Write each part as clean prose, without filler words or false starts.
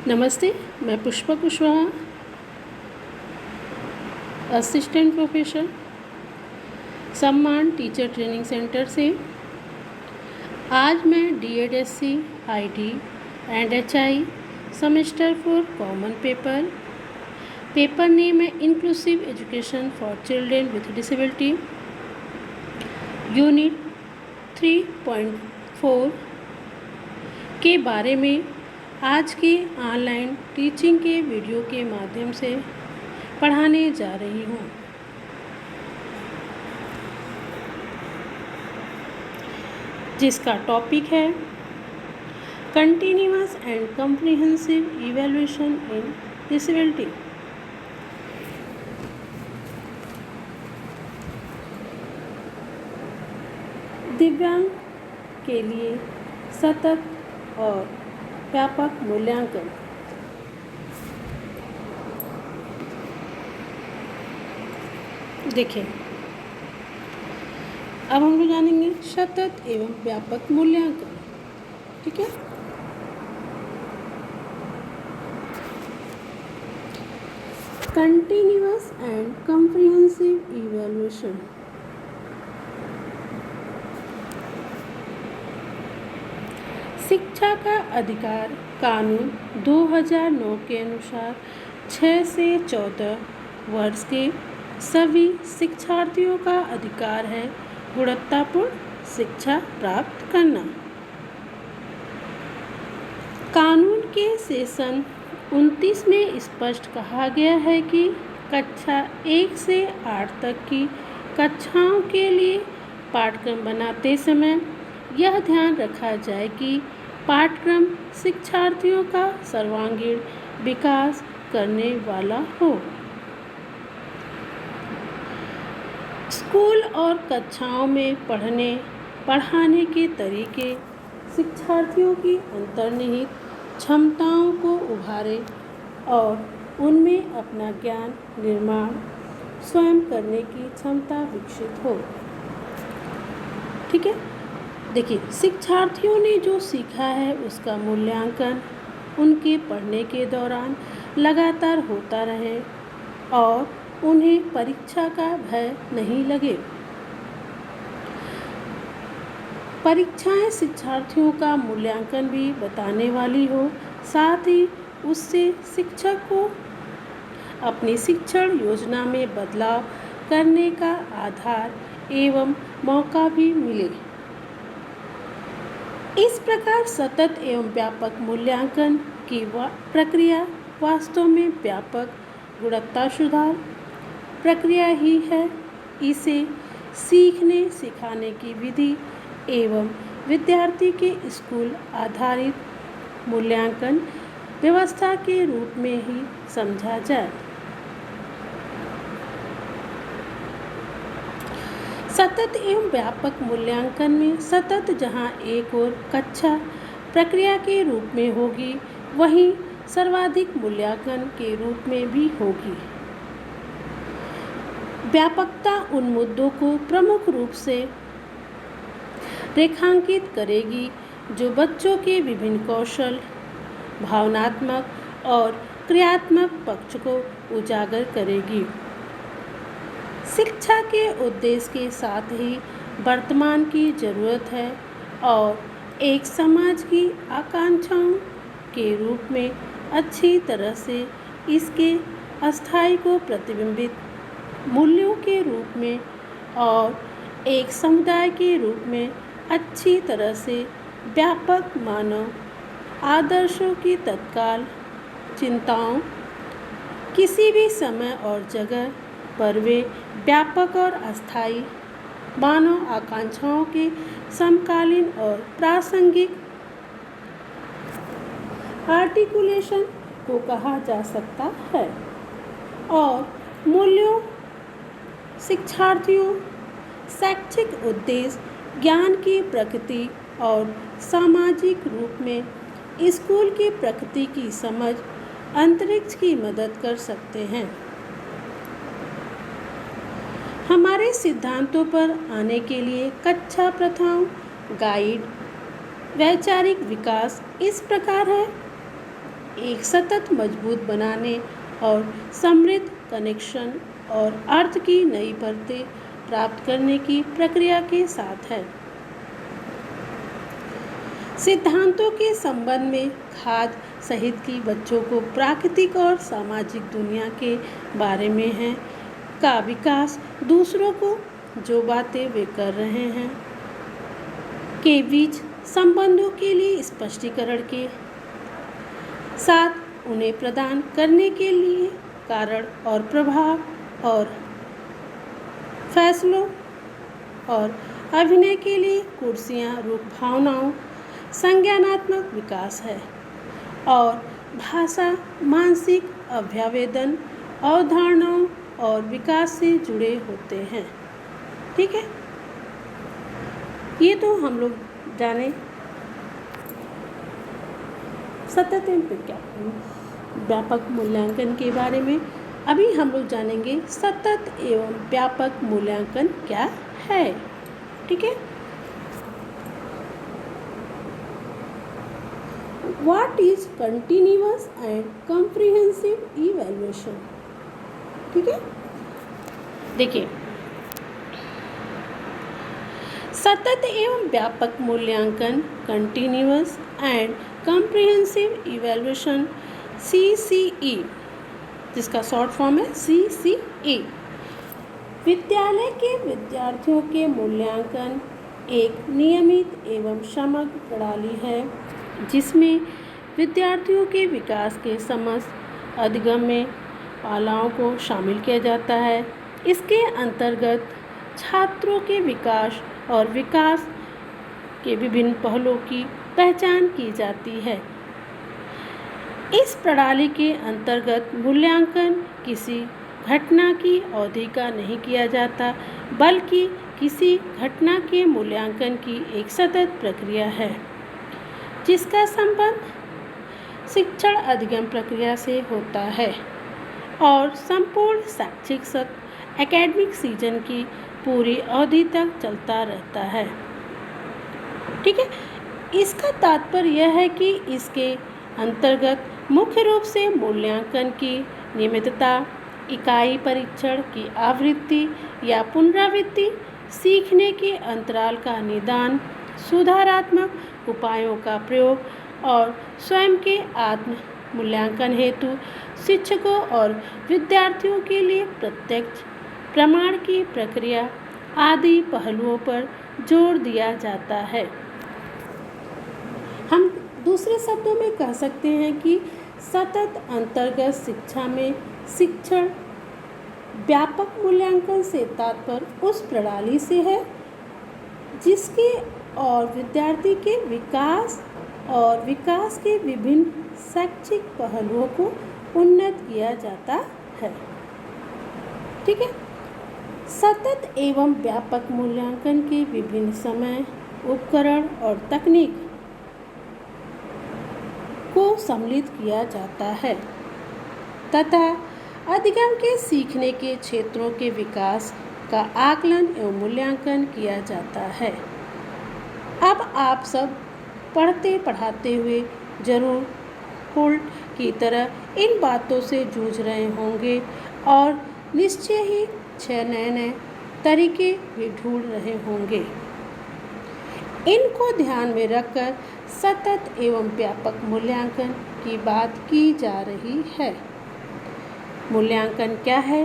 नमस्ते। मैं Pushpa Kushwaha, assistant professor, Samman teacher training centre से। आज मैं DED-SC IT and HI semester 4 common paper name है inclusive education for children with disability, unit 3.4 के बारे में आज के ऑनलाइन टीचिंग के वीडियो के माध्यम से पढ़ाने जा रही हूँ। जिसका टॉपिक है continuous and comprehensive evaluation in disability. दिव्यांग के लिए सतत और व्यापक मूल्यांकन। देखिए, अब हम लोग जानेंगे सतत एवं व्यापक मूल्यांकन। ठीक है, कंटिन्यूअस एंड कम्प्रिहेंसिव इवैल्यूएशन। शिक्षा का अधिकार कानून 2009 के अनुसार 6 से 14 वर्ष के सभी शिक्षार्थियों का अधिकार है गुणवत्तापूर्ण शिक्षा प्राप्त करना। कानून के सेशन 29 में स्पष्ट कहा गया है कि कक्षा 1 से 8 तक की कक्षाओं के लिए पाठ्यक्रम बनाते समय यह ध्यान रखा जाए कि पाठ्यक्रम शिक्षार्थियों का सर्वांगीण विकास करने वाला हो। स्कूल और कक्षाओं में पढ़ाने के तरीके शिक्षार्थियों की अंतर्निहित क्षमताओं को उभारे और उनमें अपना ज्ञान निर्माण स्वयं करने की क्षमता विकसित हो। ठीक है, देखिए, शिक्षार्थियों ने जो सीखा है उसका मूल्यांकन उनके पढ़ने के दौरान लगातार होता रहे और उन्हें परीक्षा का भय नहीं लगे। परीक्षाएं शिक्षार्थियों का मूल्यांकन भी बताने वाली हो, साथ ही उससे शिक्षक को अपनी शिक्षण योजना में बदलाव करने का आधार एवं मौका भी मिले। इस प्रकार सतत एवं व्यापक मूल्यांकन की प्रक्रिया वास्तव में व्यापक गुणवत्ता सुधार प्रक्रिया ही है। इसे सीखने सिखाने की विधि एवं विद्यार्थी के स्कूल आधारित मूल्यांकन व्यवस्था के रूप में ही समझा जाए। सतत एवं व्यापक मूल्यांकन में सतत जहां एक और कक्षा प्रक्रिया के रूप में होगी, वहीं सर्वाधिक मूल्यांकन के रूप में भी होगी। व्यापकता उन मुद्दों को प्रमुख रूप से रेखांकित करेगी जो बच्चों के विभिन्न कौशल, भावनात्मक और क्रियात्मक पक्ष को उजागर करेगी। शिक्षा के उद्देश्य के साथ ही वर्तमान की ज़रूरत है और एक समाज की आकांक्षाओं के रूप में अच्छी तरह से इसके अस्थायी को प्रतिबिंबित मूल्यों के रूप में और एक समुदाय के रूप में अच्छी तरह से व्यापक मानव आदर्शों की तत्काल चिंताओं किसी भी समय और जगह पर वे व्यापक और अस्थायी मानव आकांक्षाओं के समकालीन और प्रासंगिक आर्टिकुलेशन को कहा जा सकता है। और मूल्यों शिक्षार्थियों शैक्षिक उद्देश्य ज्ञान की प्रकृति और सामाजिक रूप में स्कूल की प्रकृति की समझ अंतरिक्ष की मदद कर सकते हैं। हमारे सिद्धांतों पर आने के लिए कक्षा प्रथाओं गाइड वैचारिक विकास इस प्रकार है। एक सतत मजबूत बनाने और समृद्ध कनेक्शन और अर्थ की नई परतें प्राप्त करने की प्रक्रिया के साथ है। सिद्धांतों के संबंध में खाद सहित की बच्चों को प्राकृतिक और सामाजिक दुनिया के बारे में है का विकास, दूसरों को जो बातें वे कर रहे हैं के बीच संबंधों के लिए स्पष्टीकरण के साथ उन्हें प्रदान करने के लिए कारण और प्रभाव और फैसलों और अभिनय के लिए कुर्सियाँ रूप भावनाओं संज्ञानात्मक विकास है और भाषा मानसिक अभ्यावेदन अवधारणाओं और विकास से जुड़े होते हैं। ठीक है, ये तो हम लोग जाने सतत एवं व्यापक मूल्यांकन के बारे में। अभी हम लोग जानेंगे सतत एवं व्यापक मूल्यांकन क्या है। ठीक है, What is continuous and comprehensive evaluation? ठीक है, देखिए सतत एवं व्यापक मूल्यांकन continuous and comprehensive evaluation CCE, जिसका शॉर्ट फॉर्म है CCE, विद्यालय के विद्यार्थियों के मूल्यांकन एक नियमित एवं समग्र प्रणाली है जिसमें विद्यार्थियों के विकास के समस्त अधिगम्य पालाओं को शामिल किया जाता है। इसके अंतर्गत छात्रों के विकास और विकास के विभिन्न पहलुओं की पहचान की जाती है। इस प्रणाली के अंतर्गत मूल्यांकन किसी घटना की अवधि का नहीं किया जाता, बल्कि किसी घटना के मूल्यांकन की एक सतत प्रक्रिया है जिसका संबंध शिक्षण अधिगम प्रक्रिया से होता है और संपूर्ण शैक्षिक सत्र एकेडमिक सीजन की पूरी अवधि तक चलता रहता है। ठीक है, इसका तात्पर्य यह है कि इसके अंतर्गत मुख्य रूप से मूल्यांकन की नियमितता, इकाई परीक्षण की आवृत्ति या पुनरावृत्ति, सीखने के अंतराल का निदान, सुधारात्मक उपायों का प्रयोग और स्वयं के आत्म मूल्यांकन हेतु शिक्षकों और विद्यार्थियों के लिए प्रत्यक्ष प्रमाण की प्रक्रिया आदि पहलुओं पर जोर दिया जाता है। हम दूसरे शब्दों में कह सकते हैं कि सतत अंतर्गत शिक्षा में शिक्षण व्यापक मूल्यांकन से तात्पर्य उस प्रणाली से है जिसके और विद्यार्थी के विकास और विकास के विभिन्न शैक्षिक पहलुओं को उन्नत किया जाता है। ठीक है, सतत एवं व्यापक मूल्यांकन के विभिन्न समय, उपकरण और तकनीक को सम्मिलित किया जाता है तथा अधिगम के सीखने के क्षेत्रों के विकास का आकलन एवं मूल्यांकन किया जाता है। अब आप सब पढ़ते पढ़ाते हुए जरूर होल्ट की तरह इन बातों से जूझ रहे होंगे और निश्चय ही 6 नए तरीके भी ढूंढ रहे होंगे। इनको ध्यान में रखकर सतत एवं व्यापक मूल्यांकन की बात की जा रही है। मूल्यांकन क्या है,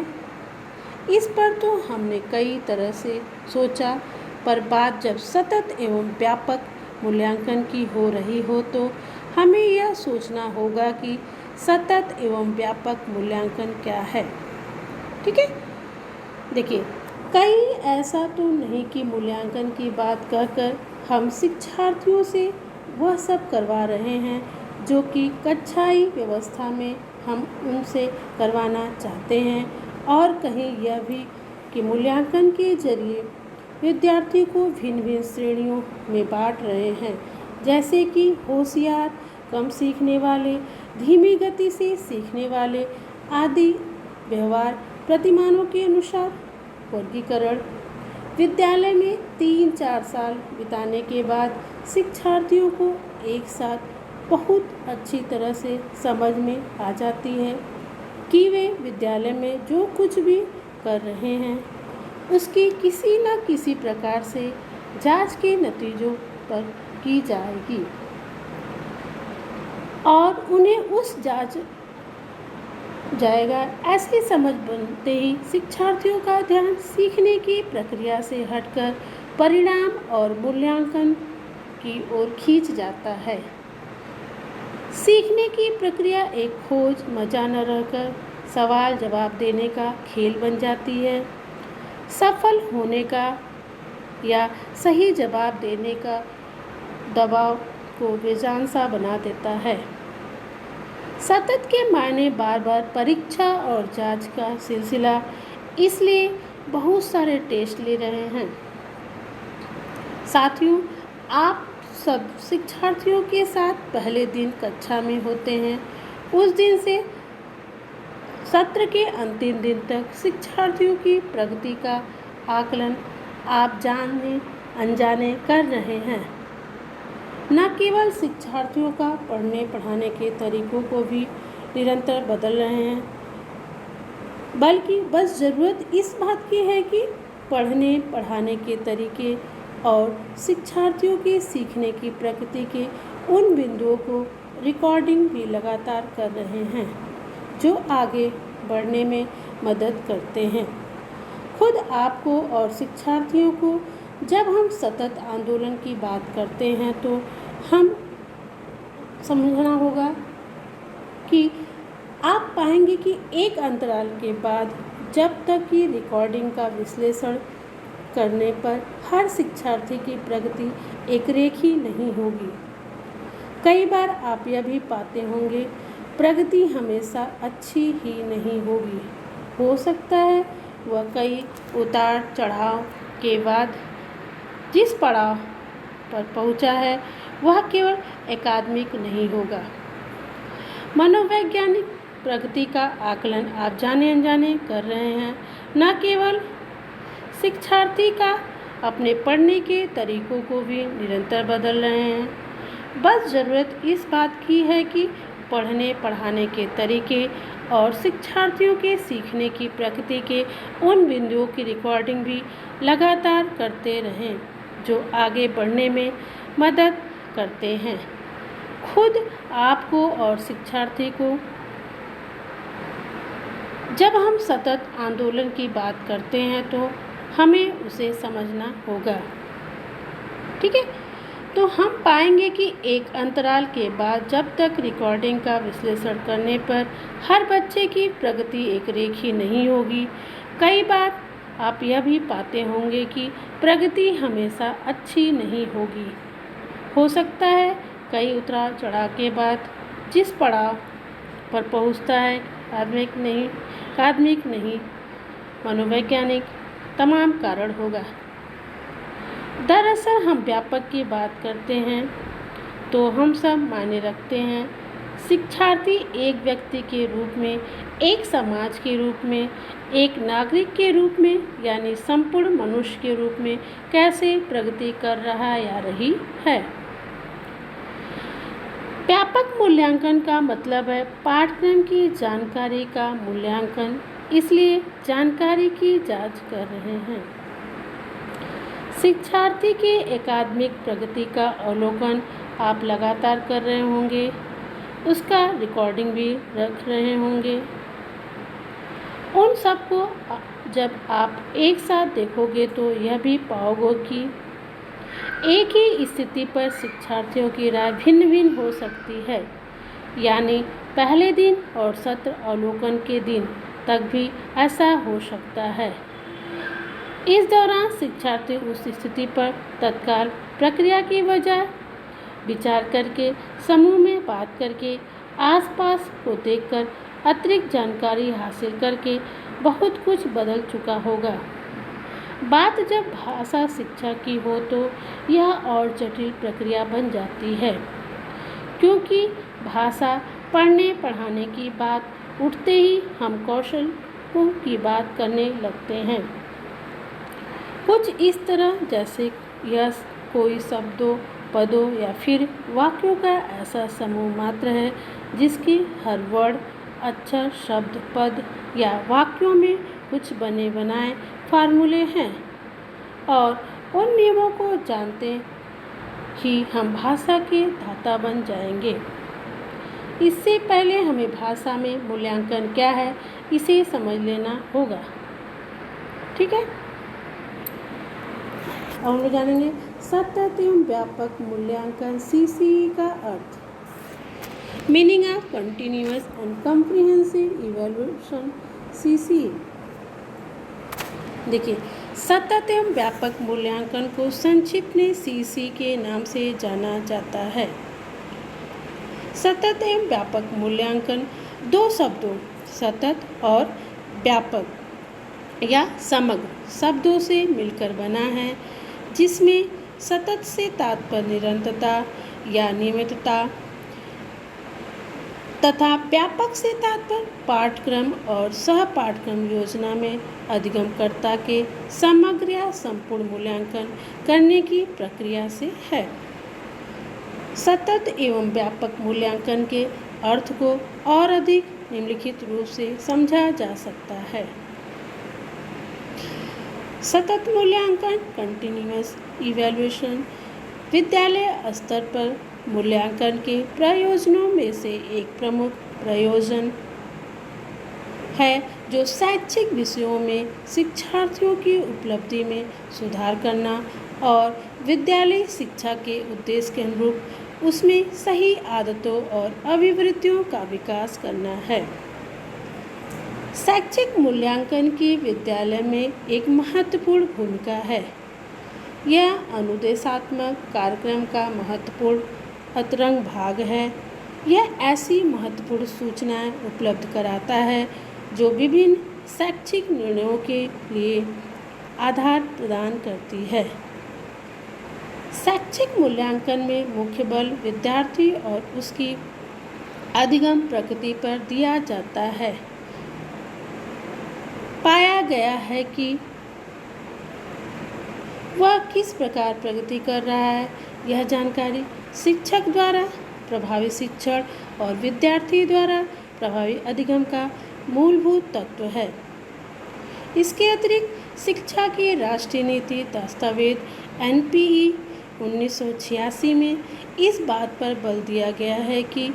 इस पर तो हमने कई तरह से सोचा, पर बात जब सतत एवं व्यापक मूल्यांकन की हो रही हो तो हमें यह सोचना होगा कि सतत एवं व्यापक मूल्यांकन क्या है। ठीक है, देखिए कहीं ऐसा तो नहीं कि मूल्यांकन की बात कहकर हम शिक्षार्थियों से वह सब करवा रहे हैं जो कि कक्षाई व्यवस्था में हम उनसे करवाना चाहते हैं, और कहीं यह भी कि मूल्यांकन के जरिए विद्यार्थी को भिन्न भिन्न श्रेणियों में बांट रहे हैं, जैसे कि होशियार, कम सीखने वाले, धीमी गति से सीखने वाले आदि व्यवहार प्रतिमानों के अनुसार वर्गीकरण। विद्यालय में 3-4 साल बिताने के बाद शिक्षार्थियों को एक साथ बहुत अच्छी तरह से समझ में आ जाती है कि वे विद्यालय में जो कुछ भी कर रहे हैं उसकी किसी न किसी प्रकार से जांच के नतीजों पर की जाएगी और उन्हें उस जांच जाएगा। ऐसी समझ बनते ही शिक्षार्थियों का ध्यान सीखने की प्रक्रिया से हटकर परिणाम और मूल्यांकन की ओर खींच जाता है। सीखने की प्रक्रिया एक खोज मजा न रहकर सवाल जवाब देने का खेल बन जाती है। सफल होने का या सही जवाब देने का दबाव को बेजान सा बना देता है। सतत के मायने बार बार परीक्षा और जांच का सिलसिला, इसलिए बहुत सारे टेस्ट ले रहे हैं। साथियों, आप सब शिक्षार्थियों के साथ पहले दिन कक्षा में होते हैं। उस दिन से सत्र के अंतिम दिन तक शिक्षार्थियों की प्रगति का आकलन आप जाने अनजाने कर रहे हैं। न केवल शिक्षार्थियों का पढ़ने पढ़ाने के तरीकों को भी निरंतर बदल रहे हैं, बल्कि बस ज़रूरत इस बात की है कि पढ़ने पढ़ाने के तरीके और शिक्षार्थियों के सीखने की प्रकृति के उन बिंदुओं को रिकॉर्डिंग भी लगातार कर रहे हैं जो आगे बढ़ने में मदद करते हैं। खुद आपको और शिक्षार्थियों को जब हम सतत आंदोलन की बात करते हैं तो हम समझना होगा कि आप पाएंगे कि एक अंतराल के बाद जब तक कि रिकॉर्डिंग का विश्लेषण करने पर हर शिक्षार्थी की प्रगति एक रेखी नहीं होगी। कई बार आप यह भी पाते होंगे प्रगति हमेशा अच्छी ही नहीं होगी। हो सकता है वह कई उतार चढ़ाव के बाद जिस पड़ाव पर पहुंचा है वह केवल एकाडमिक नहीं होगा। मनोवैज्ञानिक प्रगति का आकलन आप जाने अनजाने कर रहे हैं। न केवल शिक्षार्थी का अपने पढ़ने के तरीकों को भी निरंतर बदल रहे हैं। बस ज़रूरत इस बात की है कि पढ़ने पढ़ाने के तरीके और शिक्षार्थियों के सीखने की प्रकृति के उन बिंदुओं की रिकॉर्डिंग भी लगातार करते रहें जो आगे बढ़ने में मदद करते हैं। खुद आपको और शिक्षार्थी को जब हम सतत आंदोलन की बात करते हैं तो हमें उसे समझना होगा। ठीक है, तो हम पाएंगे कि एक अंतराल के बाद जब तक रिकॉर्डिंग का विश्लेषण करने पर हर बच्चे की प्रगति एक रेखी नहीं होगी। कई बार आप यह भी पाते होंगे कि प्रगति हमेशा अच्छी नहीं होगी। हो सकता है कई उतार चढ़ाव के बाद जिस पड़ाव पर पहुंचता है अकादमिक नहीं मनोवैज्ञानिक तमाम कारण होगा। दरअसल हम व्यापक की बात करते हैं तो हम सब मायने रखते हैं। शिक्षार्थी एक व्यक्ति के रूप में, एक समाज के रूप में, एक नागरिक के रूप में यानी संपूर्ण मनुष्य के रूप में कैसे प्रगति कर रहा या रही है। व्यापक मूल्यांकन का मतलब है पाठ्यक्रम की जानकारी का मूल्यांकन, इसलिए जानकारी की जांच कर रहे हैं। शिक्षार्थी के एकाडमिक प्रगति का अवलोकन आप लगातार कर रहे होंगे, उसका रिकॉर्डिंग भी रख रहे होंगे। उन सबको जब आप एक साथ देखोगे तो यह भी पाओगे कि एक ही स्थिति पर शिक्षार्थियों की राय भिन्न भिन्न हो सकती है, यानी पहले दिन और सत्र अवलोकन के दिन तक भी ऐसा हो सकता है। इस दौरान शिक्षार्थी उस स्थिति पर तत्काल प्रक्रिया की बजाय विचार करके, समूह में बात करके, आसपास को देखकर, अतिरिक्त जानकारी हासिल करके बहुत कुछ बदल चुका होगा। बात जब भाषा शिक्षा की हो तो यह और जटिल प्रक्रिया बन जाती है, क्योंकि भाषा पढ़ने पढ़ाने की बात उठते ही हम कौशलों की बात करने लगते हैं। कुछ इस तरह जैसे यह कोई शब्दों पदों या फिर वाक्यों का ऐसा समूह मात्र है जिसकी हर वर्ड, अक्षर, शब्द, पद या वाक्यों में कुछ बने बनाए फार्मूले हैं और उन नियमों को जानते ही हम भाषा के धाता बन जाएंगे। इससे पहले हमें भाषा में मूल्यांकन क्या है इसे समझ लेना होगा। ठीक है, अब हम लोग जानेंगे सतत एवं व्यापक मूल्यांकन CCE का अर्थ। Meaning of continuous and comprehensive evaluation CCE। देखिए, सतत एवं व्यापक मूल्यांकन को संक्षिप्त में CCE के नाम से जाना जाता है। सतत एवं व्यापक मूल्यांकन दो शब्दों सतत और व्यापक या समग्र शब्दों से मिलकर बना है, जिसमें सतत से तात्पर्य निरंतरता या नियमितता तथा व्यापक से तात्पर्य पाठ्यक्रम और सह पाठ्यक्रम योजना में अधिगमकर्ता के समग्र या संपूर्ण मूल्यांकन करने की प्रक्रिया से है। सतत एवं व्यापक मूल्यांकन के अर्थ को और अधिक निम्नलिखित रूप से समझा जा सकता है। सतत मूल्यांकन कंटिन्यूअस इवैल्यूएशन विद्यालय स्तर पर मूल्यांकन के प्रयोजनों में से एक प्रमुख प्रयोजन है जो शैक्षिक विषयों में शिक्षार्थियों की उपलब्धि में सुधार करना और विद्यालय शिक्षा के उद्देश्य के अनुरूप उसमें सही आदतों और अभिवृत्तियों का विकास करना है। शैक्षिक मूल्यांकन की विद्यालय में एक महत्वपूर्ण भूमिका है। यह अनुदेशात्मक कार्यक्रम का महत्वपूर्ण अंतरंग भाग है। यह ऐसी महत्वपूर्ण सूचनाएं उपलब्ध कराता है जो विभिन्न शैक्षिक निर्णयों के लिए आधार प्रदान करती है। शैक्षिक मूल्यांकन में मुख्य बल विद्यार्थी और उसकी अधिगम प्रगति पर दिया जाता है। पाया गया है कि वह किस प्रकार प्रगति कर रहा है। यह जानकारी शिक्षक द्वारा प्रभावी शिक्षण और विद्यार्थी द्वारा प्रभावी अधिगम का मूलभूत तत्व है। इसके अतिरिक्त शिक्षा की राष्ट्रीय नीति दस्तावेज NPE 1986 में इस बात पर बल दिया गया है कि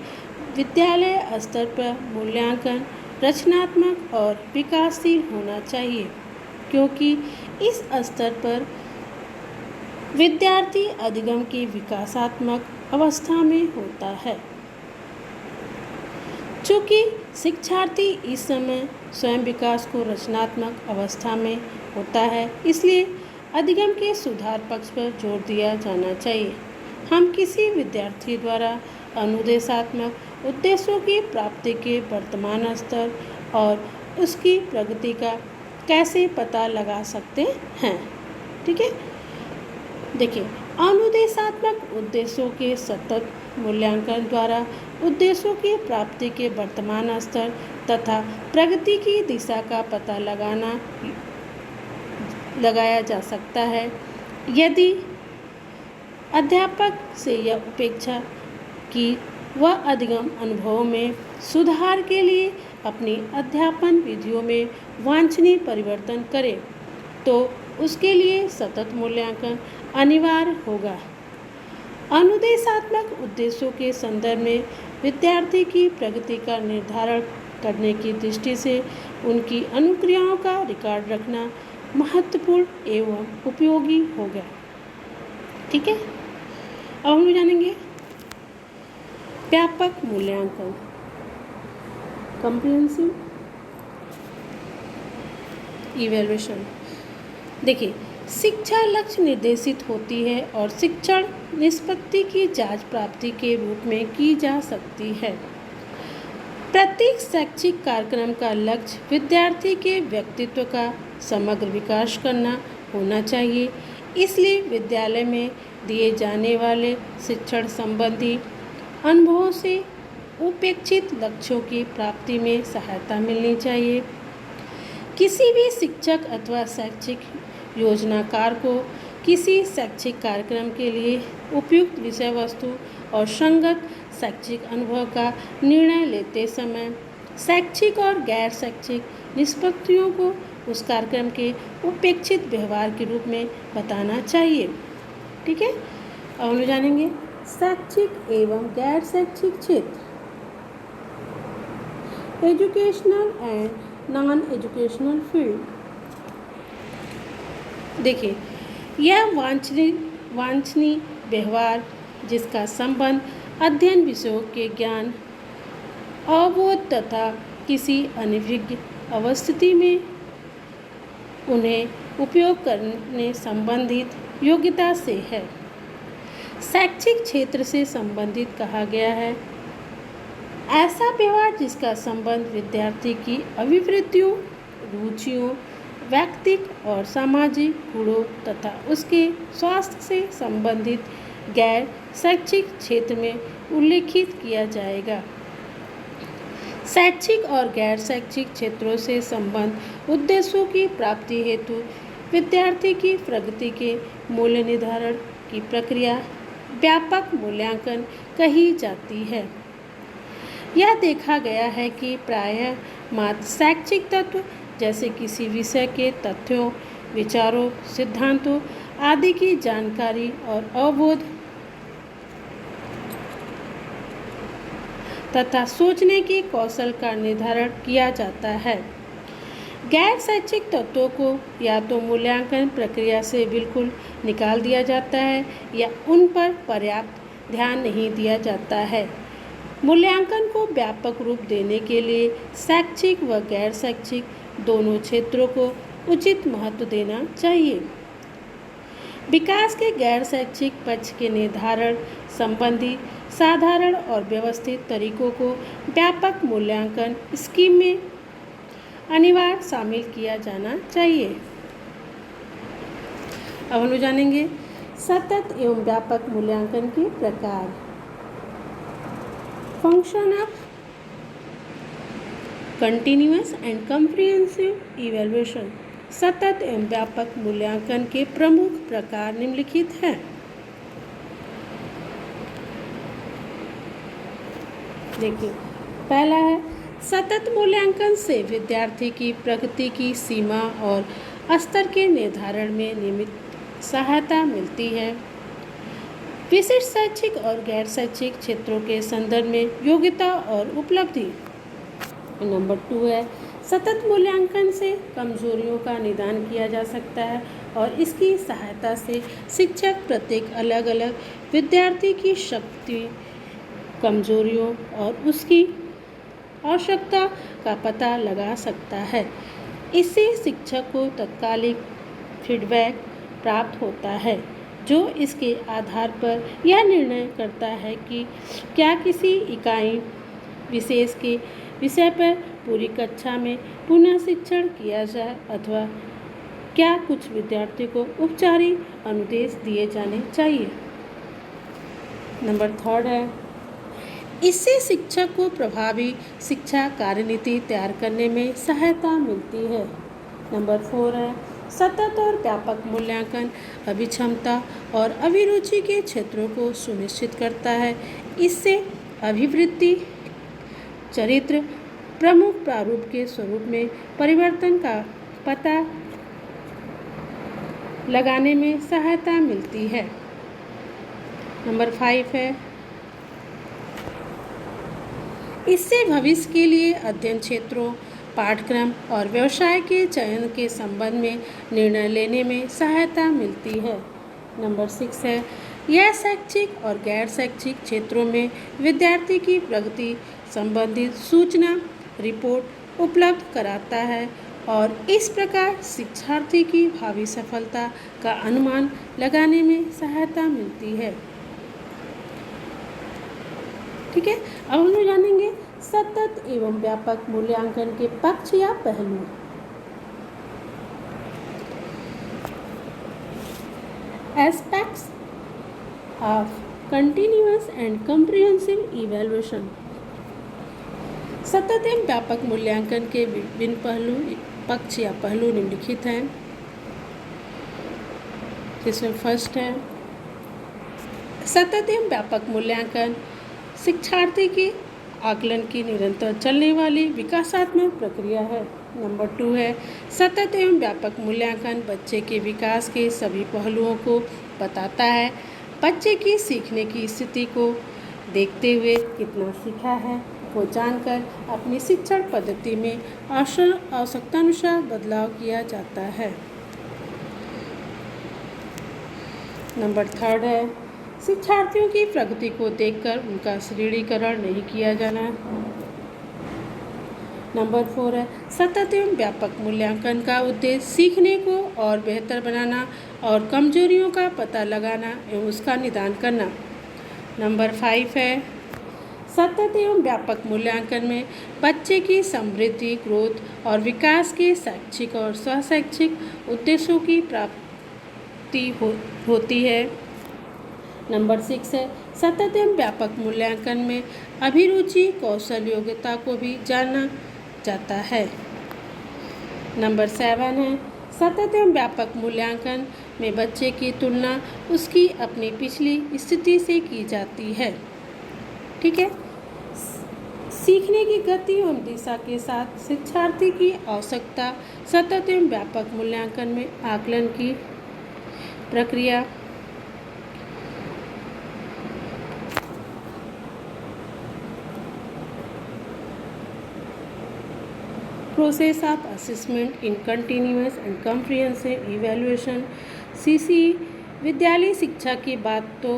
विद्यालय स्तर पर मूल्यांकन रचनात्मक और विकासशील होना चाहिए, क्योंकि इस स्तर पर विद्यार्थी अधिगम की विकासात्मक अवस्था में होता है। चूँकि शिक्षार्थी इस समय स्वयं विकास को रचनात्मक अवस्था में होता है, इसलिए अधिगम के सुधार पक्ष पर जोर दिया जाना चाहिए। हम किसी विद्यार्थी द्वारा अनुदेशात्मक उद्देश्यों की प्राप्ति के वर्तमान स्तर और उसकी प्रगति का कैसे पता लगा सकते हैं। ठीक है, देखिए, अनुदेशात्मक उद्देश्यों के सतत मूल्यांकन द्वारा उद्देश्यों की प्राप्ति के वर्तमान स्तर तथा प्रगति की दिशा का पता लगाया जा सकता है। यदि अध्यापक से यह अपेक्षा कि वह अधिगम अनुभवों में सुधार के लिए अपनी अध्यापन विधियों में वांछनीय परिवर्तन करे, तो उसके लिए सतत मूल्यांकन अनिवार्य होगा। अनुदेशात्मक उद्देश्यों के संदर्भ में विद्यार्थी की प्रगति का निर्धारण करने की दृष्टि से उनकी अनुक्रियाओं का रिकॉर्ड रखना महत्वपूर्ण एवं उपयोगी होगा। ठीक है, अब हम जानेंगे व्यापक मूल्यांकन कॉम्प्रिहेंसिव इवैल्यूएशन। देखिए, शिक्षा लक्ष्य निर्देशित होती है और शिक्षण निष्पत्ति की जांच प्राप्ति के रूप में की जा सकती है। प्रत्येक शैक्षिक कार्यक्रम का लक्ष्य विद्यार्थी के व्यक्तित्व का समग्र विकास करना होना चाहिए। इसलिए विद्यालय में दिए जाने वाले शिक्षण संबंधी अनुभवों से उपेक्षित लक्ष्यों की प्राप्ति में सहायता मिलनी चाहिए। किसी भी शिक्षक अथवा शैक्षिक योजनाकार को किसी शैक्षिक कार्यक्रम के लिए उपयुक्त विषय वस्तु और संगत शैक्षिक अनुभव का निर्णय लेते समय शैक्षिक और गैर शैक्षिक निष्पत्तियों को उस कार्यक्रम के उपेक्षित व्यवहार के रूप में बताना चाहिए। ठीक है, अब हम लोग जानेंगे शैक्षिक एवं गैर शैक्षिक क्षेत्र, educational and non educational field. देखिए, यह वांछनीय व्यवहार जिसका संबंध अध्ययन विषयों के ज्ञान, अवबोध तथा किसी अनभिज्ञ अवस्थिति में उन्हें उपयोग करने संबंधित योग्यता से है। शैक्षिक क्षेत्र से संबंधित कहा गया है ऐसा व्यवहार जिसका संबंध विद्यार्थी की अभिवृत्तियों, रुचियों, व्यक्तिक और सामाजिक गुणों तथा उसके स्वास्थ्य से संबंधित गैर शैक्षिक क्षेत्र में उल्लेखित किया जाएगा। शैक्षिक और गैर शैक्षिक क्षेत्रों से संबंध उद्देश्यों की प्राप्ति हेतु विद्यार्थी की प्रगति के मूल्य निर्धारण की प्रक्रिया व्यापक मूल्यांकन कही जाती है। यह देखा गया है कि प्रायः मात्र शैक्षिक तत्व जैसे किसी विषय के तथ्यों, विचारों, सिद्धांतों आदि की जानकारी और अवबोध तथा सोचने के कौशल का निर्धारण किया जाता है। गैर शैक्षिक तत्वों को या तो मूल्यांकन प्रक्रिया से बिल्कुल निकाल दिया जाता है या उन पर पर्याप्त ध्यान नहीं दिया जाता है। मूल्यांकन को व्यापक रूप देने के लिए शैक्षिक व गैर शैक्षिक दोनों क्षेत्रों को उचित महत्व देना चाहिए। विकास के गैर शैक्षिक पक्ष के निर्धारण संबंधी साधारण और व्यवस्थित तरीकों को व्यापक मूल्यांकन स्कीम में अनिवार्य शामिल किया जाना चाहिए। अब हम लोग जानेंगे सतत एवं व्यापक मूल्यांकन के प्रकार। Function of continuous and comprehensive evaluation. सतत एवं व्यापक मूल्यांकन के प्रमुख प्रकार निम्नलिखित हैं। देखिए, पहला है सतत मूल्यांकन से विद्यार्थी की प्रगति की सीमा और स्तर के निर्धारण में नियमित सहायता मिलती है। विशिष्ट शैक्षिक और गैर शैक्षिक क्षेत्रों के संदर्भ में योग्यता और उपलब्धि। नंबर 2 है सतत मूल्यांकन से कमजोरियों का निदान किया जा सकता है और इसकी सहायता से शिक्षक प्रत्येक अलग अलग विद्यार्थी की शक्ति, कमजोरियों और उसकी आवश्यकता का पता लगा सकता है। इससे शिक्षक को तत्कालिक फीडबैक प्राप्त होता है जो इसके आधार पर यह निर्णय करता है कि क्या किसी इकाई विशेष के विषय पर पूरी कक्षा में पुनः शिक्षण किया जाए अथवा क्या कुछ विद्यार्थी को औपचारिक अनुदेश दिए जाने चाहिए। नंबर 3 है इससे शिक्षक को प्रभावी शिक्षा कार्यनीति तैयार करने में सहायता मिलती है। नंबर 4 है सतत और व्यापक मूल्यांकन अभिक्षमता और अभिरुचि के क्षेत्रों को सुनिश्चित करता है। इससे अभिवृत्ति, चरित्र, प्रमुख प्रारूप के स्वरूप में परिवर्तन का पता लगाने में सहायता मिलती है। नंबर 5 है इससे भविष्य के लिए अध्ययन क्षेत्रों, पाठ्यक्रम और व्यवसाय के चयन के संबंध में निर्णय लेने में सहायता मिलती है। नंबर 6 है यह शैक्षिक और गैर शैक्षिक क्षेत्रों में विद्यार्थी की प्रगति संबंधित सूचना रिपोर्ट उपलब्ध कराता है और इस प्रकार शिक्षार्थी की भावी सफलता का अनुमान लगाने में सहायता मिलती है। ठीक है, अब हम लोग जानेंगे सतत एवं व्यापक मूल्यांकन के पक्ष या पहलू। Aspects of continuous and comprehensive evaluation. सतत एवं व्यापक मूल्यांकन के विभिन्न पहलू, पक्ष या पहलू निम्नलिखित हैं। जिसमें फर्स्ट है सतत एवं व्यापक मूल्यांकन शिक्षार्थी के आकलन की निरंतर चलने वाली विकासात्मक प्रक्रिया है। नंबर 2 है सतत एवं व्यापक मूल्यांकन बच्चे के विकास के सभी पहलुओं को बताता है। बच्चे की सीखने की स्थिति को देखते हुए कितना सीखा है वो जानकर अपनी शिक्षण पद्धति में आवश्यकतानुसार बदलाव किया जाता है। नंबर 3 है शिक्षार्थियों की प्रगति को देखकर उनका श्रेणीकरण नहीं किया जाना। नंबर 4 है सतत एवं व्यापक मूल्यांकन का उद्देश्य सीखने को और बेहतर बनाना और कमजोरियों का पता लगाना एवं उसका निदान करना। नंबर 5 है सतत एवं व्यापक मूल्यांकन में बच्चे की समृद्धि, ग्रोथ और विकास के शैक्षिक और स्वशैक्षिक उद्देश्यों की प्राप्ति होती है। नंबर 6 है सतत एवं व्यापक मूल्यांकन में अभिरुचि, कौशल, योग्यता को भी जाना जाता है। नंबर 7 है सतत एवं व्यापक मूल्यांकन में बच्चे की तुलना उसकी अपनी पिछली स्थिति से की जाती है। ठीक है। सीखने की गति एवं दिशा के साथ शिक्षार्थी की आवश्यकता सतत एवं व्यापक मूल्यांकन में आकलन की प्रक्रिया Process of Assessment in Continuous and Comprehensive Evaluation CCE विद्यालय शिक्षा की बात तो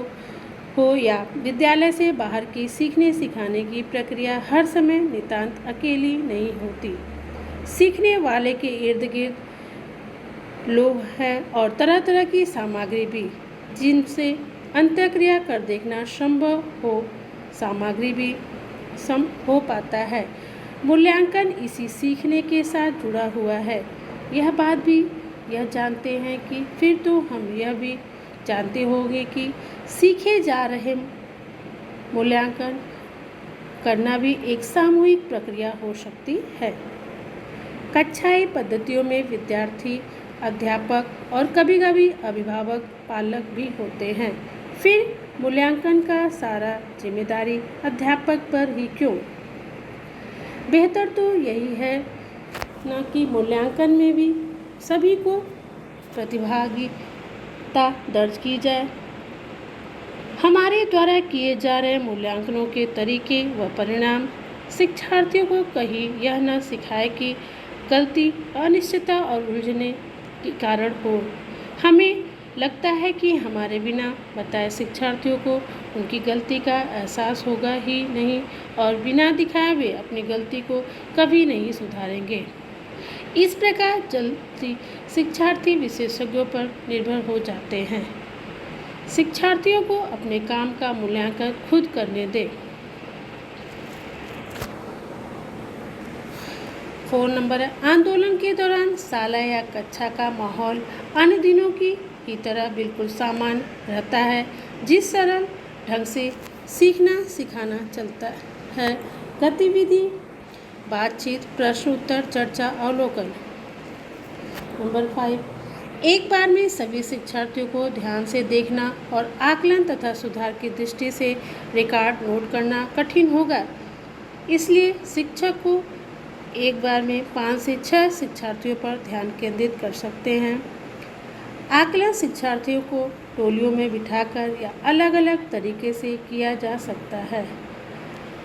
हो या विद्यालय से बाहर की सीखने सिखाने की प्रक्रिया हर समय नितांत अकेली नहीं होती। सीखने वाले के इर्द गिर्द लोग हैं और तरह तरह की सामग्री भी जिनसे अंतःक्रिया कर देखना संभव हो सामग्री भी हो पाता है। मूल्यांकन इसी सीखने के साथ जुड़ा हुआ है। यह बात भी यह जानते हैं कि फिर तो हम यह भी जानते होंगे कि सीखे जा रहे मूल्यांकन करना भी एक सामूहिक प्रक्रिया हो सकती है। कक्षाई पद्धतियों में विद्यार्थी, अध्यापक और कभी-कभी अभिभावक, पालक भी होते हैं। फिर मूल्यांकन का सारा जिम्मेदारी अध्यापक पर ही क्यों? बेहतर तो यही है ना कि मूल्यांकन में भी सभी को प्रतिभागिता दर्ज की जाए। हमारे द्वारा किए जा रहे मूल्यांकनों के तरीके व परिणाम शिक्षार्थियों को कहीं यह न सिखाए कि गलती, अनिश्चितता और उलझने के कारण हो। हमें लगता है कि हमारे बिना बताए शिक्षार्थियों को उनकी गलती का एहसास होगा ही नहीं और बिना दिखाए वे अपनी गलती को कभी नहीं सुधारेंगे। इस प्रकार जल्दी शिक्षार्थी विशेषज्ञों पर निर्भर हो जाते हैं। शिक्षार्थियों को अपने काम का मूल्यांकन खुद करने दें। 4 नंबर है आंदोलन के दौरान शाला या कक्षा का माहौल अन्य दिनों की तरह बिल्कुल सामान्य रहता है। जिस सरल ढंग से सीखना सिखाना चलता है, गतिविधि, बातचीत, प्रश्न उत्तर, चर्चा, अवलोकन। नंबर 5 एक बार में सभी शिक्षार्थियों को ध्यान से देखना और आकलन तथा सुधार की दृष्टि से रिकॉर्ड नोट करना कठिन होगा। इसलिए शिक्षक को एक बार में 5 से 6 शिक्षार्थियों पर ध्यान केंद्रित कर सकते हैं। आकलन शिक्षार्थियों को टोलियों में बिठाकर या अलग अलग तरीके से किया जा सकता है।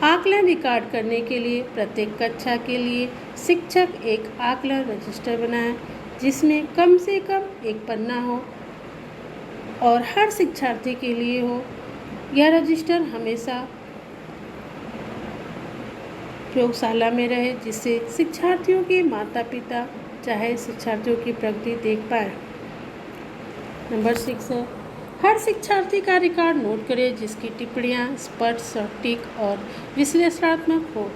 आकलन रिकॉर्ड करने के लिए प्रत्येक कक्षा के लिए शिक्षक एक आकलन रजिस्टर बनाए जिसमें कम से कम एक पन्ना हो और हर शिक्षार्थी के लिए हो। यह रजिस्टर हमेशा प्रयोगशाला में रहे जिससे शिक्षार्थियों के माता पिता चाहे शिक्षार्थियों की प्रगति देख पाए। नंबर 6 है हर शिक्षार्थी का रिकॉर्ड नोट करें जिसकी टिप्पणियाँ स्पष्ट, सटीक और विश्लेषणात्मक हो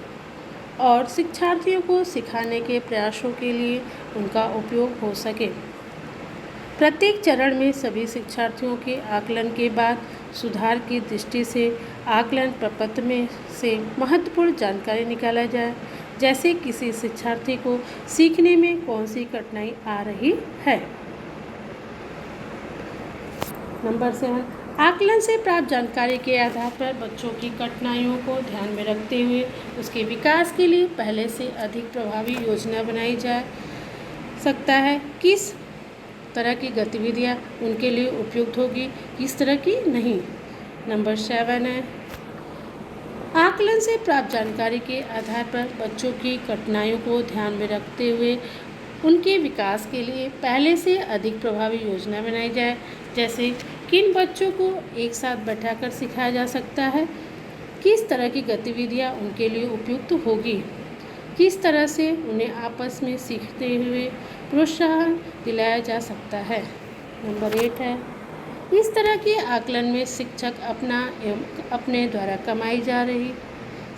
और शिक्षार्थियों को सिखाने के प्रयासों के लिए उनका उपयोग हो सके। प्रत्येक चरण में सभी शिक्षार्थियों के आकलन के बाद सुधार की दृष्टि से आकलन प्रपत्र में से महत्वपूर्ण जानकारी निकाला जाए, जैसे किसी शिक्षार्थी को सीखने में कौन सी कठिनाई आ रही है। नंबर 7, आकलन से प्राप्त जानकारी के आधार पर बच्चों की कठिनाइयों को ध्यान में रखते हुए उसके विकास के लिए पहले से अधिक प्रभावी योजना बनाई जा सकता है। किस तरह की गतिविधियाँ उनके लिए उपयुक्त होगी, किस तरह की नहीं। नंबर 7 है, आकलन से प्राप्त जानकारी के आधार पर बच्चों की कठिनाइयों को ध्यान में रखते हुए उनके विकास के लिए पहले से अधिक प्रभावी योजना बनाई जाए। जैसे किन बच्चों को एक साथ बैठाकर सिखाया जा सकता है, किस तरह की गतिविधियाँ उनके लिए उपयुक्त होगी, किस तरह से उन्हें आपस में सीखते हुए प्रोत्साहन दिलाया जा सकता है। नंबर 8 है, इस तरह के आकलन में शिक्षक अपना एवं अपने द्वारा कमाई जा रही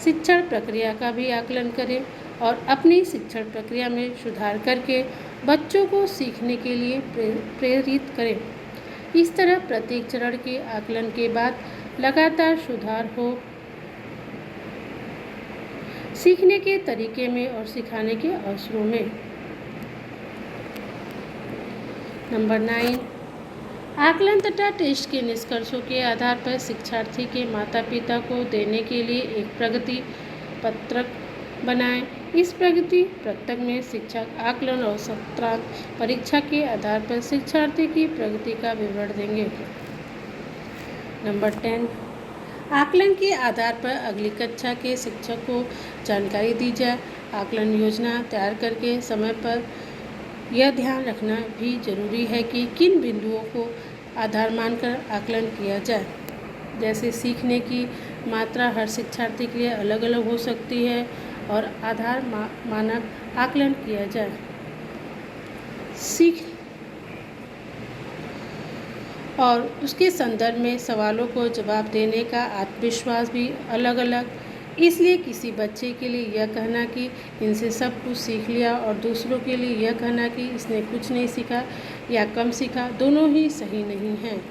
शिक्षण प्रक्रिया का भी आकलन करें और अपनी शिक्षण प्रक्रिया में सुधार करके बच्चों को सीखने के लिए प्रेरित करें। इस तरह प्रत्येक चरण के आकलन के बाद लगातार सुधार हो सीखने के तरीके में और सिखाने के अवसरों में। नंबर 9, आकलन तथा टेस्ट के निष्कर्षों के आधार पर शिक्षार्थी के माता पिता को देने के लिए एक प्रगति पत्रक बनाएं। इस प्रगति पत्रक में शिक्षक आकलन और सत्रांत परीक्षा के आधार पर शिक्षार्थी की प्रगति का विवरण देंगे। नंबर 10, आकलन के आधार पर अगली कक्षा के शिक्षक को जानकारी दी जाए। आकलन योजना तैयार करके समय पर यह ध्यान रखना भी जरूरी है कि किन बिंदुओं को आधार मानकर आकलन किया जाए। जैसे सीखने की मात्रा हर शिक्षार्थी के लिए अलग अलग हो सकती है और आधार मानक आकलन किया जाए। और उसके संदर्भ में सवालों को जवाब देने का आत्मविश्वास भी अलग अलग। इसलिए किसी बच्चे के लिए यह कहना कि इनसे सब कुछ सीख लिया और दूसरों के लिए यह कहना कि इसने कुछ नहीं सीखा या कम सीखा, दोनों ही सही नहीं हैं।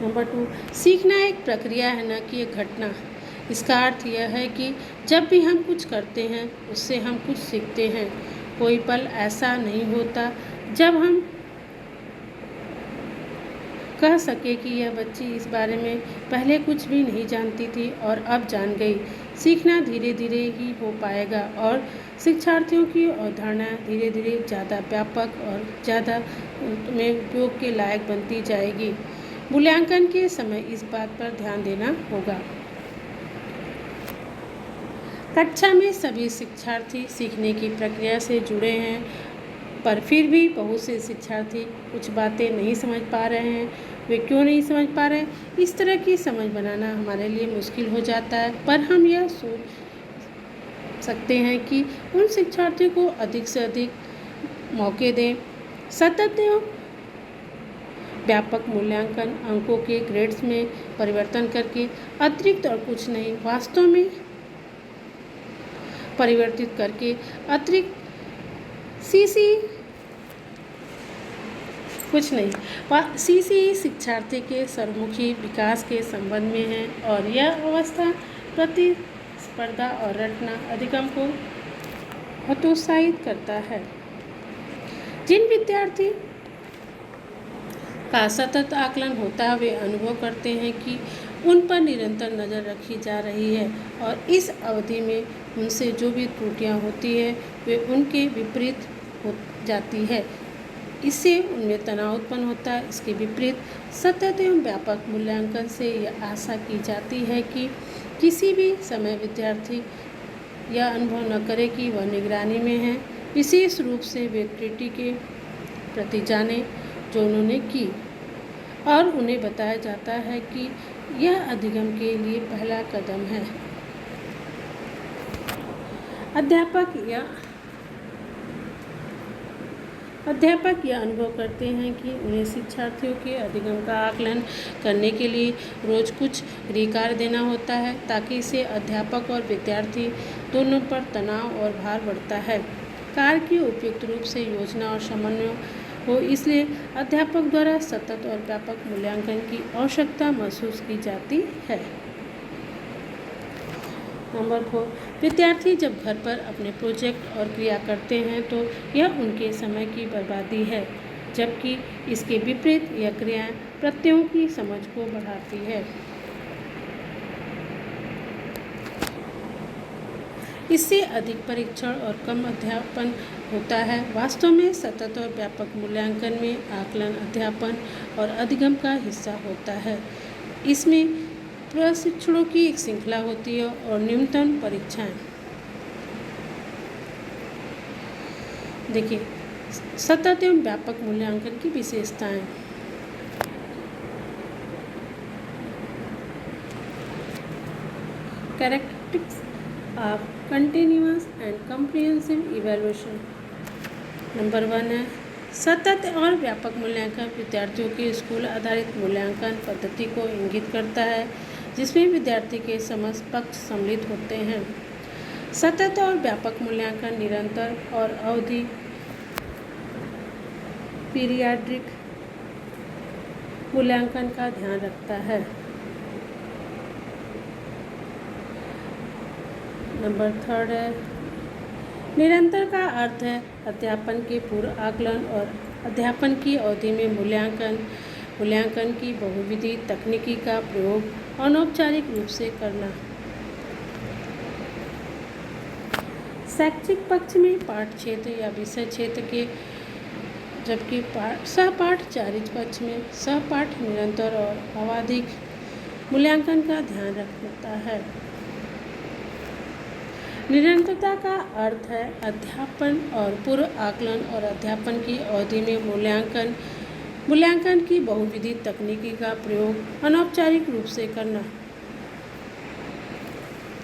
नंबर 2, सीखना एक प्रक्रिया है, न कि एक घटना। इसका अर्थ यह है कि जब भी हम कुछ करते हैं उससे हम कुछ सीखते हैं। कोई पल ऐसा नहीं होता जब हम कह सके कि यह बच्ची इस बारे में पहले कुछ भी नहीं जानती थी और अब जान गई। सीखना धीरे धीरे ही हो पाएगा और शिक्षार्थियों की अवधारणा धीरे धीरे ज़्यादा व्यापक और ज़्यादा में उपयोग के लायक बनती जाएगी। मूल्यांकन के समय इस बात पर ध्यान देना होगा। कक्षा में सभी शिक्षार्थी सीखने की प्रक्रिया से जुड़े हैं, पर फिर भी बहुत से शिक्षार्थी कुछ बातें नहीं समझ पा रहे हैं। वे क्यों नहीं समझ पा रहे हैं, इस तरह की समझ बनाना हमारे लिए मुश्किल हो जाता है। पर हम यह सोच सकते हैं कि उन शिक्षार्थियों को अधिक से अधिक मौके दें। सतत एवं व्यापक मूल्यांकन अंकों के ग्रेड्स में परिवर्तन करके अतिरिक्त और कुछ नहीं, वास्तव में परिवर्तित करके अतिरिक्त सीसी शिक्षार्थी के सर्वमुखी विकास के संबंध में है और यह अवस्था प्रतिस्पर्धा और रटना अधिगम को हतोत्साहित करता है। जिन विद्यार्थी का सतत आकलन होता है वे अनुभव करते हैं कि उन पर निरंतर नज़र रखी जा रही है और इस अवधि में उनसे जो भी त्रुटियां होती है वे उनके विपरीत हो जाती है। इससे उनमें तनाव उत्पन्न होता है। इसके विपरीत सतत एवं व्यापक मूल्यांकन से यह आशा की जाती है कि किसी भी समय विद्यार्थी यह अनुभव न करे कि वह निगरानी में है, विशेष रूप से वे त्रुटि के प्रति जाने जो उन्होंने की, और उन्हें बताया जाता है कि यह अधिगम के लिए पहला कदम है। अध्यापक यह अनुभव करते हैं कि उन्हें शिक्षार्थियों के अधिगम का आकलन करने के लिए रोज कुछ गृहकार्य देना होता है, ताकि इससे अध्यापक और विद्यार्थी दोनों पर तनाव और भार बढ़ता है। कार्य की उपयुक्त रूप से योजना और समन्वय हो, इसलिए अध्यापक द्वारा सतत और व्यापक मूल्यांकन की आवश्यकता महसूस की जाती है। नंबर 4, विद्यार्थी जब घर पर अपने प्रोजेक्ट और क्रिया करते हैं तो यह उनके समय की बर्बादी है। जबकि इसके विपरीत यह क्रियाएं प्रत्ययों की समझ को बढ़ाती है। इससे अधिक परीक्षण और कम अध्यापन होता है। वास्तव में सतत और व्यापक मूल्यांकन में आकलन, अध्यापन और अधिगम का हिस्सा होता है। इसमें प्रशिक्षणों की एक श्रृंखला होती है और न्यूनतम परीक्षाएं। देखिए, सतत एवं व्यापक मूल्यांकन की विशेषताएं। Characteristics of continuous and comprehensive evaluation. Number 1 है सतत और व्यापक मूल्यांकन विद्यार्थियों के स्कूल आधारित मूल्यांकन पद्धति को इंगित करता है, जिसमें विद्यार्थी के समस्त पक्ष सम्मिलित होते हैं। सतत और व्यापक मूल्यांकन निरंतर और अवधि पीरियाडिक मूल्यांकन का ध्यान रखता है। नंबर 3 है निरंतर का अर्थ है अध्यापन के पूर्व आकलन और अध्यापन की अवधि में मूल्यांकन की बहुविधि तकनीकी का प्रयोग अनौपचारिक रूप से करना। शैक्षिक पक्ष में पाठ क्षेत्र या विषय क्षेत्र के, जबकि सहपाठचारी पक्ष में सहपाठ निरंतर और आवधिक मूल्यांकन का ध्यान रखता है। निरंतरता का अर्थ है अध्यापन और पूर्व आकलन और अध्यापन की अवधि में मूल्यांकन की बहुविधि तकनीकी का प्रयोग अनौपचारिक रूप से करना।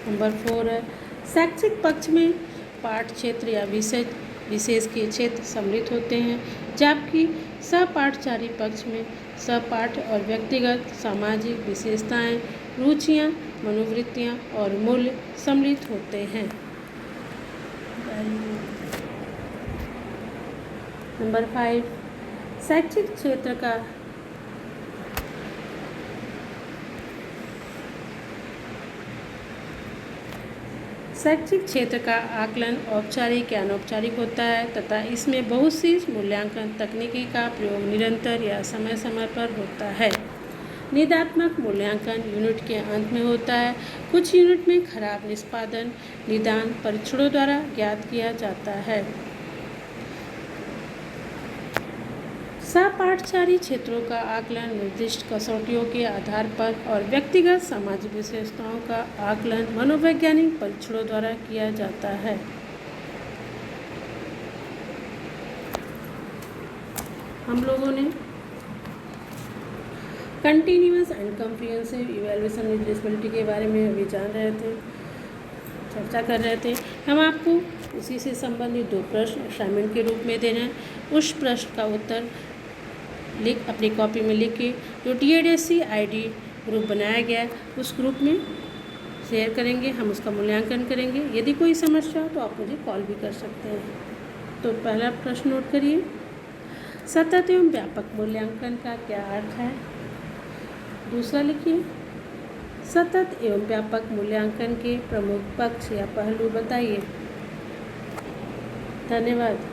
नंबर 4 है शैक्षिक पक्ष में पाठ क्षेत्र या विषय विशेष के क्षेत्र सम्मिलित होते हैं, जबकि सहपाठचारी पक्ष में सहपाठ और व्यक्तिगत सामाजिक विशेषताएं, रुचियां, मनोवृत्तियां और मूल्य सम्मिलित होते हैं। नंबर 5 शैक्षिक क्षेत्र का शैक्षिक क्षेत्र का आकलन औपचारिक या अनौपचारिक होता है तथा इसमें बहुत सी मूल्यांकन तकनीकी का प्रयोग निरंतर या समय समय पर होता है। निदात्मक मूल्यांकन यूनिट के अंत में होता है। कुछ यूनिट में खराब निष्पादन निदान परीक्षणों द्वारा ज्ञात किया जाता है। सहपाठचारी क्षेत्रों का आकलन निर्दिष्ट कसौटियों के आधार पर और व्यक्तिगत सामाजिक विशेषताओं का आकलन मनोवैज्ञानिक परीक्षणों द्वारा किया जाता है। हम लोगों ने continuous and comprehensive evaluation eligibility के बारे में अभी जान रहे थे, चर्चा कर रहे थे। हम आपको उसी से संबंधित 2 प्रश्न असाइनमेंट के रूप में देना है। उस प्रश्न का उत्तर अपनी कॉपी में लिख के जो TADSC ID ग्रुप बनाया गया है उस ग्रुप में शेयर करेंगे। हम उसका मूल्यांकन करेंगे। यदि कोई समस्या हो तो आप मुझे कॉल भी कर सकते हैं। तो पहला प्रश्न नोट करिए, सतत एवं व्यापक मूल्यांकन का क्या अर्थ है। दूसरा लिखिए, सतत एवं व्यापक मूल्यांकन के प्रमुख पक्ष या पहलू बताइए। धन्यवाद।